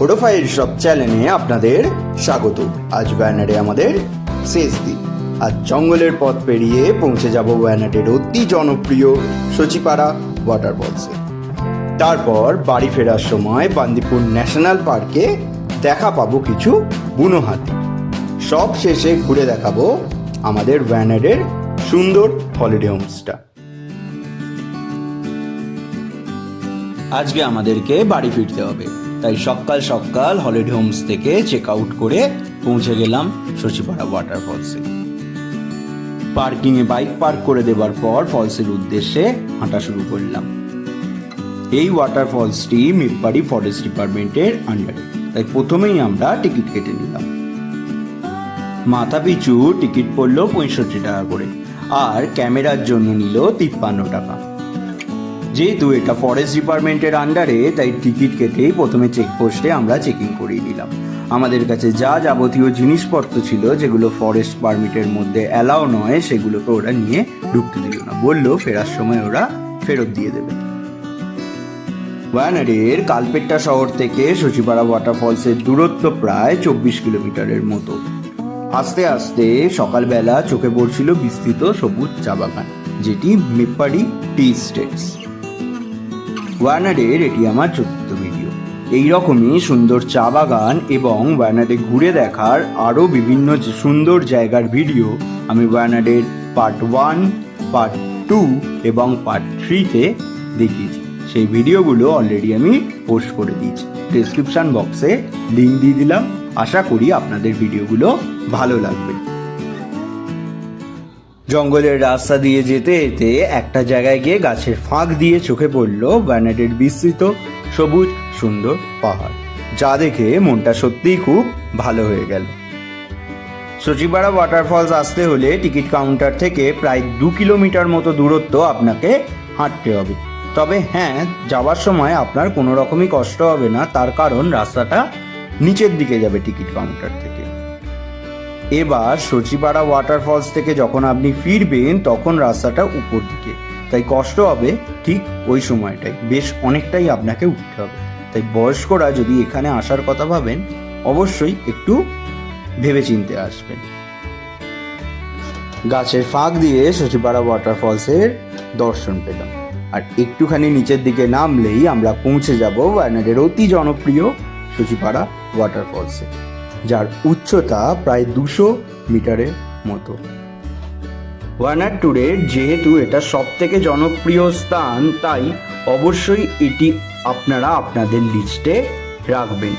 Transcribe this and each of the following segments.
হোডোফাইল সব চ্যানেলে আপনাদের স্বাগত। আজ ওয়ানাডে আমাদের শেষ দিন। আজ জঙ্গলের পথ পেরিয়ে পৌঁছে যাব ওয়ানাডের অতি জনপ্রিয় সচিপাড়া ওয়াটারফলসে। তারপর বাড়ি ফেরার সময় বান্দিপুর ন্যাশনাল পার্কে দেখা পাবো কিছু বুনো হাতি। সব শেষে ঘুরে দেখাবো আমাদের ওয়ানাডের সুন্দর হলিডে হোমস্টা। আজকে আমাদেরকে বাড়ি ফিরতে হবে, তাই সকাল সকাল হলিডে হোমস থেকে চেক আউট করে পৌঁছে গেলাম সচিপাড়া ওয়াটারফলসে। পার্কিংয়ে বাইক পার্ক করে দেবার পর ফলসের উদ্দেশ্যে হাঁটা শুরু করলাম। এই ওয়াটারফলসটি মেপ্পাড়ি ফরেস্ট ডিপার্টমেন্টের আন্ডারে, তাই প্রথমেই আমরা টিকিট কেটে নিলাম। মাথা পিছু টিকিট পড়লো 65 টাকা করে, আর ক্যামেরার জন্য নিল 53 টাকা। যেহেতু এটা ফরেস্ট ডিপার্টমেন্টের আন্ডারে, তাই টিকিট কেটেই প্রথমে চেকপোস্টে আমরা চেকিং করিয়ে নিলাম। আমাদের কাছে যা যাবতীয় জিনিসপত্র ছিল যেগুলো ফরেস্ট পারমিটের মধ্যে অ্যালাউ নয়, সেগুলোকে ওরা নিয়ে ঢুকতে দিল না, বললো ফেরার সময় ওরা ফেরত দিয়ে দেবে। ওয়ানাডের কালপেট্টা শহর থেকে সচিপাড়া ওয়াটারফলসের দূরত্ব প্রায় 24 কিলোমিটারের মতো। আস্তে আস্তে সকালবেলা চোখে পড়ছিল বিস্তৃত সবুজ চা বাগান, যেটি মেপ্পাড়ি টি স্টেটস। ওয়ানাডের এটি আমার 4th ভিডিও। এইরকমই সুন্দর চা বাগান এবং ওয়ানাডে ঘুরে দেখার আরও বিভিন্ন সুন্দর জায়গার ভিডিও আমি ওয়ানাডের পার্ট 1, পার্ট 2 এবং পার্ট 3-তে দেখিয়েছি। সেই ভিডিওগুলো অলরেডি আমি পোস্ট করে দিয়েছি। ডেসক্রিপশন বক্সে লিঙ্ক দিয়ে দিলাম। আশা করি আপনাদের ভিডিওগুলো ভালো লাগবে। জঙ্গলের রাস্তা দিয়ে যেতে যেতে একটা জায়গায় গিয়ে গাছের ফাঁক দিয়ে চোখে পড়ল ওয়ানাডের বিস্তৃত সবুজ সুন্দর পাহাড়, যা দেখে মনটা সত্যিই খুব ভালো হয়ে গেল। সচিপাড়া ওয়াটারফলস আসতে হলে টিকিট কাউন্টার থেকে প্রায় 2 কিলোমিটার মতো দূরত্ব আপনাকে হাঁটতে হবে। তবে হ্যাঁ, যাওয়ার সময় আপনার কোনো রকমই কষ্ট হবে না, তার কারণ রাস্তাটা নিচের দিকে যাবে টিকিট কাউন্টার থেকে। এবার সচিপাড়া ওয়াটারফলস থেকে যখন আপনি ফিরবেন তখন রাস্তাটা উপর দিকে, তাই কষ্ট হবে ঠিক ওই সময়টাই, বেশ অনেকটাই আপনাকে উঠতে হবে। তাই বয়স্করা যদি এখানে আসার কথা ভাবেন, অবশ্যই একটু ভেবেচিন্তে আসবেন। গাছের ফাঁক দিয়ে সচিপাড়া ওয়াটারফলসের দর্শন পেলাম, আর একটুখানি নিচের দিকে নামলেই আমরা পৌঁছে যাব ওয়ানাডের অতি জনপ্রিয় সচিপাড়া ওয়াটারফলসে, যার উচ্চতা প্রায় 200 মিটারের মতো। ওয়ানাড ট্যুরের যেহেতু এটা সব থেকে জনপ্রিয় স্থান, তাই অবশ্যই এটি আপনারা আপনাদের লিস্টে রাখবেন।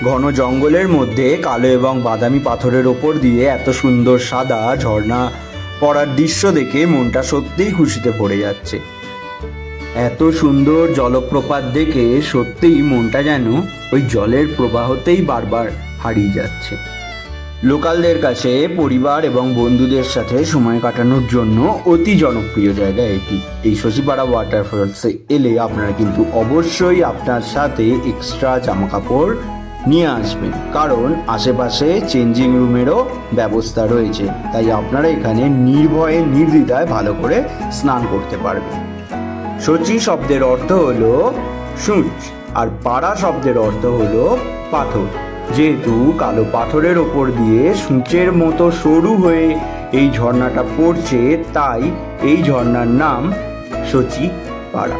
ঘন জঙ্গলের মধ্যে কালো এবং বাদামি পাথরের ওপর দিয়ে এত সুন্দর সাদা ঝর্ণা পড়ার দৃশ্য দেখে মনটা সত্যিই খুশিতে ভরে যাচ্ছে। এত সুন্দর জলপ্রপাত দেখে সত্যিই মনটা যেন ওই জলের প্রবাহতেই বারবার হারিয়ে যাচ্ছে। লোকালদের কাছে পরিবার এবং বন্ধুদের সাথে সময় কাটানোর জন্য অতি জনপ্রিয় জায়গা এটি। এই সচিপাড়া ওয়াটারফলসে এলে আপনারা কিন্তু অবশ্যই আপনার সাথে এক্সট্রা জামাকাপড় নিয়ে আসবেন, কারণ আশেপাশে চেঞ্জিং রুমেরও ব্যবস্থা রয়েছে, তাই আপনারা এখানে নির্ভয়ে নির্দ্বিধায় ভালো করে স্নান করতে পারবেন। সচি শব্দের অর্থ হলো সূঁচ, আর পাড়া শব্দের অর্থ হলো পাথর। যেহেতু কালো পাথরের ওপর দিয়ে সূঁচের মতো সরু হয়ে এই ঝর্ণাটা পড়ছে, তাই এই ঝর্ণার নাম সচিপাড়া।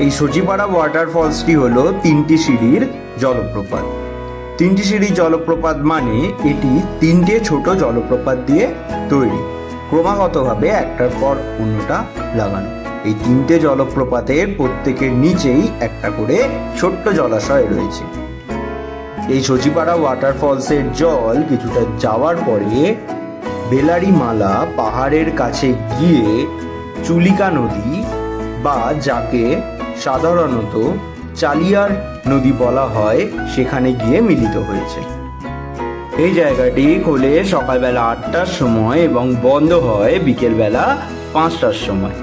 এই সচিপাড়া ওয়াটারফলসটি হলো 3টি সিঁড়ির জলপ্রপাত। 3টি সিঁড়ির জলপ্রপাত মানে এটি 3টে ছোট জলপ্রপাত দিয়ে তৈরি, ক্রমাগতভাবে একটার পর অন্যটা লাগানো। এই 3টে জলপ্রপাতের প্রত্যেকের নিচেই একটা করে ছোট্ট জলাশয় রয়েছে। এই সচিপাড়া ওয়াটারফলসের জল কিছুটা যাওয়ার পরে বেলারিমালা পাহাড়ের কাছে গিয়ে চুলিকা নদী, বা যাকে সাধারণত চালিয়ার নদী বলা হয়, সেখানে গিয়ে মিলিত হয়েছে। এই জায়গাটি খোলে সকালবেলা 8টার সময় এবং বন্ধ হয় বিকেলবেলা 5টার সময়।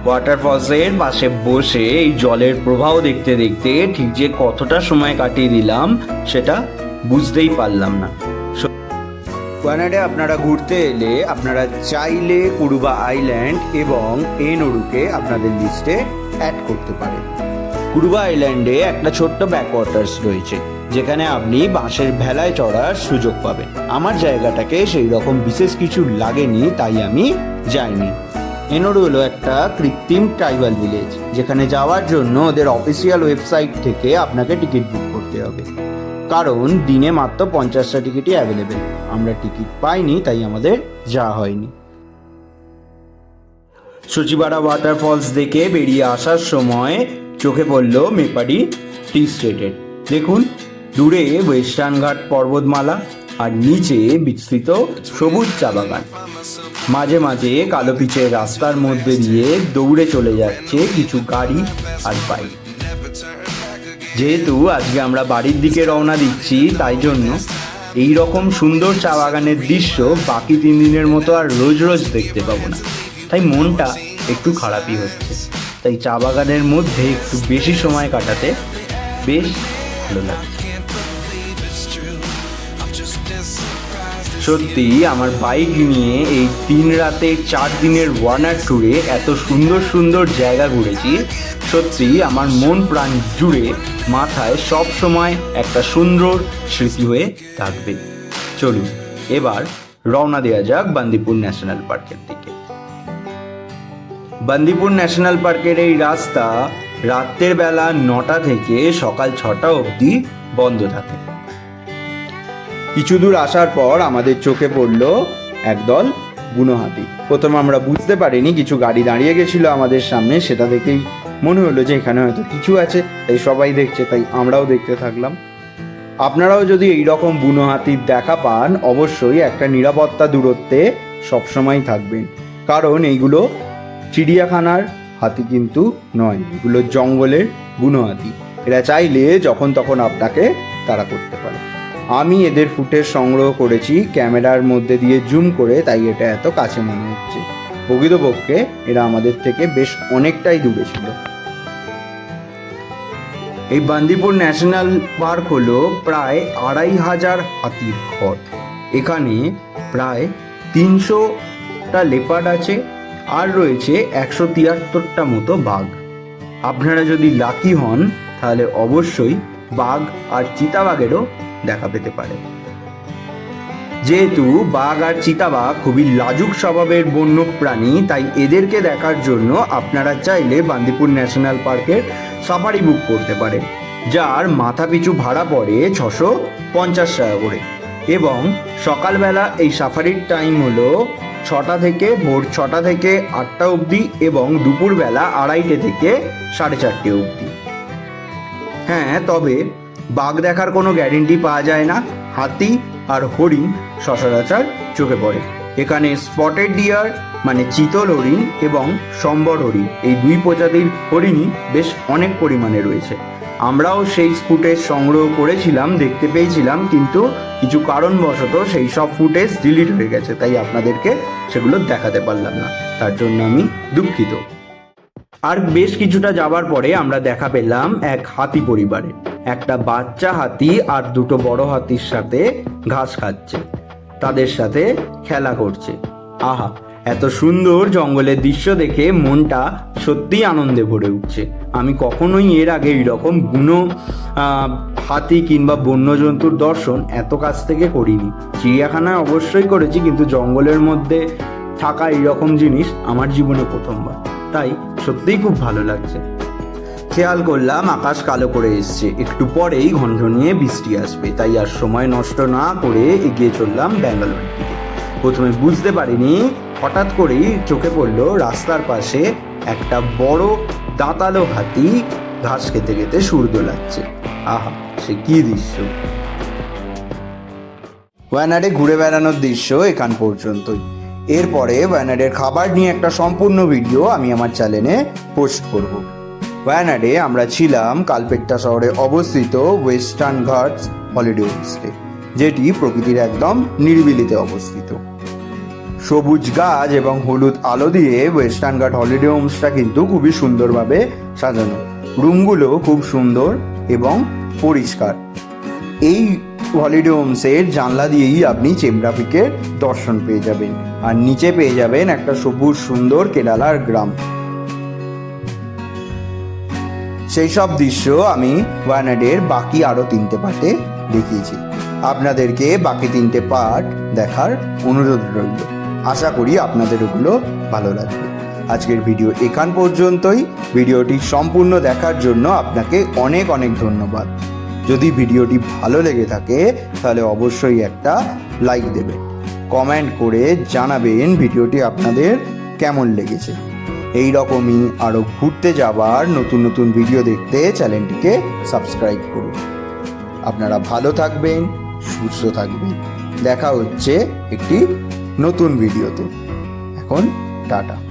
ওয়াটারফলসের পাশে বসে এই জলের প্রবাহ দেখতে দেখতে ঠিক যে কতটা সময় কাটিয়ে দিলাম সেটা বুঝতেই পারলাম না। ওয়ানাডে আপনারা ঘুরতে এলে আপনারা চাইলে কুরুবা আইল্যান্ড এবং এনোরুকে আপনাদের লিস্টে অ্যাড করতে পারেন। কুরুবা আইল্যান্ডে একটা ছোট্ট ব্যাকওয়াটার্স রয়েছে, যেখানে আপনি বাঁশের ভেলায় চড়ার সুযোগ পাবেন। আমার জায়গাটাকে সেই রকম বিশেষ কিছু লাগেনি, তাই আমি যাইনি। এনোর হলো একটা কৃত্রিম ট্রাইবাল ভিলেজ, যেখানে যাওয়ার জন্য ওদের অফিসিয়াল ওয়েবসাইট থেকে আপনাকে টিকিট বুক করতে হবে, কারণ দিনে মাত্র 50টা টিকিটই অ্যাভেলেবেল। আমরা টিকিট পাইনি, তাই আমাদের যাওয়া হয়নি। সচিপাড়া ওয়াটারফলস দেখে বেরিয়ে আসার সময় চোখে পড়ল মেপারি টি স্টেটের। দেখুন, দূরে ওয়েস্টার্ন ঘাট পর্বতমালা আর নিচে বিস্তৃত সবুজ চা বাগান। মাঝে মাঝে কালো পিচের রাস্তার মধ্যে দিয়ে দৌড়ে চলে যাচ্ছে কিছু গাড়ি আর বাইক। যেহেতু আজকে আমরা বাড়ির দিকে রওনা দিচ্ছি, তাই জন্য এই রকম সুন্দর চা বাগানের দৃশ্য বাকি 3 দিনের মতো আর রোজ রোজ দেখতে পাবো না, তাই মনটা একটু খারাপই হচ্ছে। তাই চা বাগানের মধ্যে একটু বেশি সময় কাটাতে বেশ ভালো লাগছে। সত্যি আমার বাইক নিয়ে এই 3 রাতে 4 দিনের ওয়ানার ট্যুরে এত সুন্দর সুন্দর জায়গা ঘুরেছি, সত্যি আমার মন প্রাণ জুড়ে মাথায় সব সময় একটা সুন্দর স্মৃতি হয়ে থাকবে। চলুন এবার রওনা দেওয়া যাক বান্দিপুর ন্যাশনাল পার্কের দিকে। বান্দিপুর ন্যাশনাল পার্কের এই রাস্তা রাতের বেলা 9টা থেকে সকাল 6টা অবধি বন্ধ থাকে। কিছু দূর আসার পর আমাদের চোখে পড়ল একদল বুনো হাতি। প্রথমে আমরা বুঝতে পারিনি, কিছু গাড়ি দাঁড়িয়ে গেছিল আমাদের সামনে, সেটা দেখেই মনে হলো যে এখানে হয়তো কিছু আছে, তাই সবাই দেখছে, তাই আমরাও দেখতে থাকলাম। আপনারাও যদি এই রকম বুনো হাতির দেখা পান, অবশ্যই একটা নিরাপত্তা দূরত্বে সবসময় থাকবেন, কারণ এইগুলো চিড়িয়াখানার হাতি কিন্তু নয়, এগুলো জঙ্গলের বুনো হাতি। এরা চাইলে যখন তখন আপনাকে তাড়া করতে পারে। আমি এদের ফুটেজ সংগ্রহ করেছি ক্যামেরার মধ্যে দিয়ে জুম করে, তাই এটা এত কাছে মনে হচ্ছে। প্রকৃতপক্ষে এরা আমাদের থেকে বেশ অনেকটাই দূরে ছিল। এই বান্দিপুর ন্যাশনাল পার্ক হলো প্রায় 2500 হাতির ঘর। এখানে প্রায় 300টা লেপার্ড আছে, আর রয়েছে 173টা মতো বাঘ। আপনারা যদি লাকি হন, তাহলে অবশ্যই বাঘ আর চিতাবাঘেরও দেখা পেতে পারে। যেহেতু বাঘ আর চিতাবাঘ খুবই লাজুক স্বভাবের বন্য প্রাণী, তাই এদেরকে দেখার জন্য আপনারা চাইলে বান্দিপুর ন্যাশনাল পার্কের সাফারি বুক করতে পারেন, যার মাথা পিছু ভাড়া পড়ে 650 টাকা করে। এবং সকালবেলা এই সাফারির টাইম হলো 6টা থেকে ভোর 6টা থেকে 8টা অবধি, এবং দুপুরবেলা 2:30 থেকে 4:30 অবধি। হ্যাঁ, তবে বাঘ দেখার কোনো গ্যারেন্টি পাওয়া যায় না। হাতি আর হরিণ সচরাচর চোখে পড়ে। এখানে স্পটেড ডিয়ার মানে চিতল হরিণ এবং সম্বর হরিণ, এই 2 প্রজাতির হরিণই বেশ অনেক পরিমাণে রয়েছে। আমরাও সেই ফুটেজ সংগ্রহ করেছিলাম, দেখতে পেয়েছিলাম, কিন্তু কিছু কারণবশত সেই সব ফুটেজ ডিলিট হয়ে গেছে, তাই আপনাদেরকে সেগুলো দেখাতে পারলাম না, তার জন্য আমি দুঃখিত। আর বেশ কিছুটা যাবার পরে আমরা দেখা পেলাম এক হাতি পরিবারে। একটা বাচ্চা হাতি আর 2টো বড় হাতির সাথে ঘাস খাচ্ছে, তাদের সাথে খেলা করছে। আহা, এত সুন্দর জঙ্গলের দৃশ্য দেখে মনটা সত্যিই আনন্দে ভরে উঠছে। আমি কখনোই এর আগে এইরকম বুনো হাতি কিংবা বন্যজন্তুর দর্শন এত কাছ থেকে করিনি। চিড়িয়াখানায় অবশ্যই করেছি, কিন্তু জঙ্গলের মধ্যে থাকা এইরকম জিনিস আমার জীবনে প্রথমবার, তাই সত্যিই খুব ভালো লাগছে। খেয়াল করলাম আকাশ কালো করে এসছে, একটু পরেই ঘনঘনিয়ে বৃষ্টি আসবে, তাই আর সময় নষ্ট না করে এগিয়ে চললাম ব্যাঙ্গালোর দিকে। প্রথমে বুঝতে পারিনি, হঠাৎ করেই চোখে পড়লো রাস্তার পাশে একটা বড় দাঁতালো হাতি ঘাস খেতে খেতে সুর দোলাচ্ছে। আহা, সে কি দৃশ্য! ওয়ানাডে ঘুরে বেড়ানোর দৃশ্য এখান পর্যন্তই। এরপরে ওয়ানাডের খাবার নিয়ে একটা সম্পূর্ণ ভিডিও আমি আমার চ্যানেলে পোস্ট করব। ওয়ানাডে আমরা ছিলাম কালপেট্টা শহরে অবস্থিত ওয়েস্টার্ন ঘাটস হলিডে হোমস্টে, যেটি প্রকৃতির একদম নিরিবিলিতে অবস্থিত। সবুজ গাছ এবং হলুদ আলো দিয়ে ওয়েস্টার্ন ঘাট হলিডে হোমসটা কিন্তু খুবই সুন্দরভাবে সাজানো। রুমগুলো খুব সুন্দর এবং পরিষ্কার। এই হলিডে হোমসের জানলা দিয়েই আপনি চেমরা পিকের দর্শন পেয়ে যাবেন, আর নিচে পেয়ে যাবেন একটা সবুজ সুন্দর কেরালার গ্রাম। সেই সব দৃশ্য আমি ওয়ানাডের বাকি আরও 3টে পার্টে দেখিয়েছি। আপনাদেরকে বাকি 3টে পার্ট দেখার অনুরোধ রইল। আশা করি আপনাদের ওগুলো ভালো লাগবে। আজকের ভিডিও এখান পর্যন্তই। ভিডিওটি সম্পূর্ণ দেখার জন্য আপনাকে অনেক অনেক ধন্যবাদ। যদি ভিডিওটি ভালো লেগে থাকে তাহলে অবশ্যই একটা লাইক দেবেন, কমেন্ট করে জানাবেন ভিডিওটি আপনাদের কেমন লেগেছে। এই রকমই আরও ঘুরতে যাবার নতুন নতুন ভিডিও দেখতে চ্যানেলটিকে সাবস্ক্রাইব করুন। আপনারা ভালো থাকবেন, সুস্থ থাকবেন। দেখা হচ্ছে একটি নতুন ভিডিওতে। এখন টাটা।